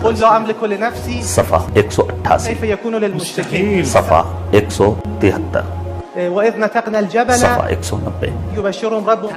قل لا أملك لنفسي صفحة 188 كيف يكون للمشركين صفحة 173 وإذ نتقنا الجبل صفحة 190 يبشرهم ربهم.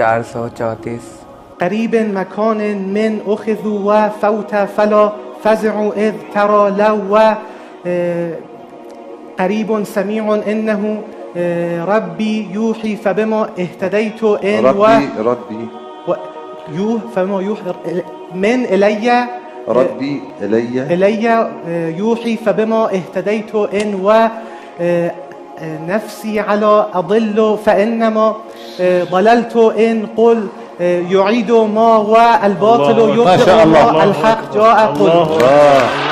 434। قريب مكان من أخذوا وفوت فلا فزع إذ ترى لو قريب سميع إنه ربي يوحي فبما اهتديت إن ربي فبما يوحي من إلي ربي إلي يوحي فبما اهتديت إن نفسي على أضل فإنما ضللت إن قل يعيد ما والباطل يبدئ ما الحق جاء قل.